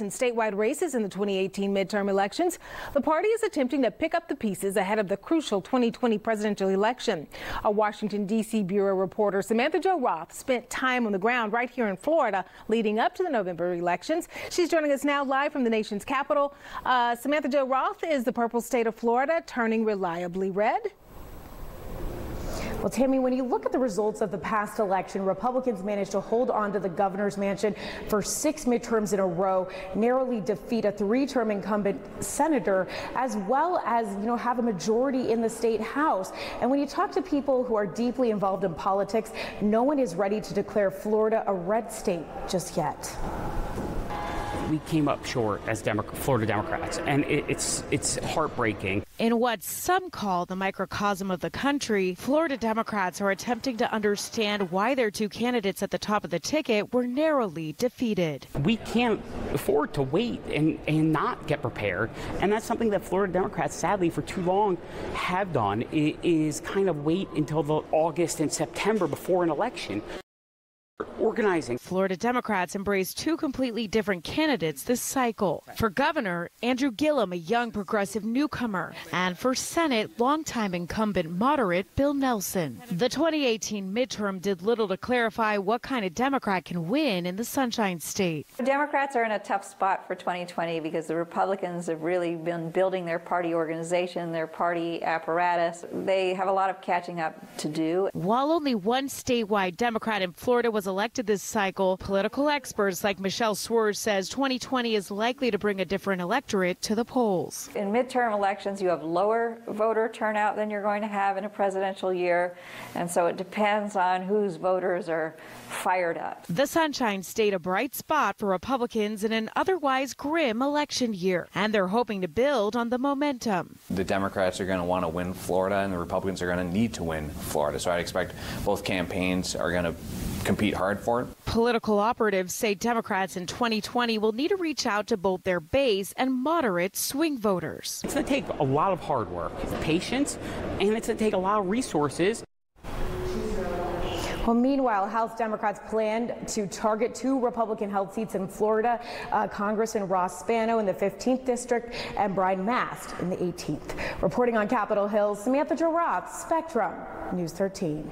In statewide races in the 2018 midterm elections, the party is attempting to pick up the pieces ahead of the crucial 2020 presidential election. Our Washington, D.C. bureau reporter Samantha-Jo spent time on the ground right here in Florida leading up to the November elections. She's joining us now live from the nation's capital. Samantha-Jo, is the purple state of Florida turning reliably red? Well, Tammy, when you look at the results of the past election, Republicans managed to hold on to the governor's mansion for 6 midterms in a row, narrowly defeat a 3-term incumbent senator, as well as, have a majority in the state house. And when you talk to people who are deeply involved in politics, no one is ready to declare Florida a red state just yet. We came up short as Florida Democrats, and it's heartbreaking. In what some call the microcosm of the country, Florida Democrats are attempting to understand why their 2 candidates at the top of the ticket were narrowly defeated. We can't afford to wait and not get prepared, and that's something that Florida Democrats, sadly, for too long have done, is kind of wait until the August and September before an election. Organizing. Florida Democrats embraced 2 completely different candidates this cycle. For governor, Andrew Gillum, a young progressive newcomer, and for Senate, longtime incumbent moderate Bill Nelson. The 2018 midterm did little to clarify what kind of Democrat can win in the Sunshine State. Democrats are in a tough spot for 2020 because the Republicans have really been building their party organization, their party apparatus. They have a lot of catching up to do. While only one statewide Democrat in Florida was elected this cycle, political experts like Michelle Swerge says 2020 is likely to bring a different electorate to the polls. In midterm elections, you have lower voter turnout than you're going to have in a presidential year, and so it depends on whose voters are fired up. The Sunshine State, a bright spot for Republicans in an otherwise grim election year, and they're hoping to build on the momentum. The Democrats are going to want to win Florida, and the Republicans are going to need to win Florida, so I'd expect both campaigns are going to compete hard for it. Political operatives say Democrats in 2020 will need to reach out to both their base and moderate swing voters. It's going to take a lot of hard work, patience, and it's going to take a lot of resources. Well, meanwhile, House Democrats planned to target 2 Republican-held seats in Florida, Congressman Ross Spano in the 15th District and Brian Mast in the 18th. Reporting on Capitol Hill, Samantha-Jo, Spectrum News 13.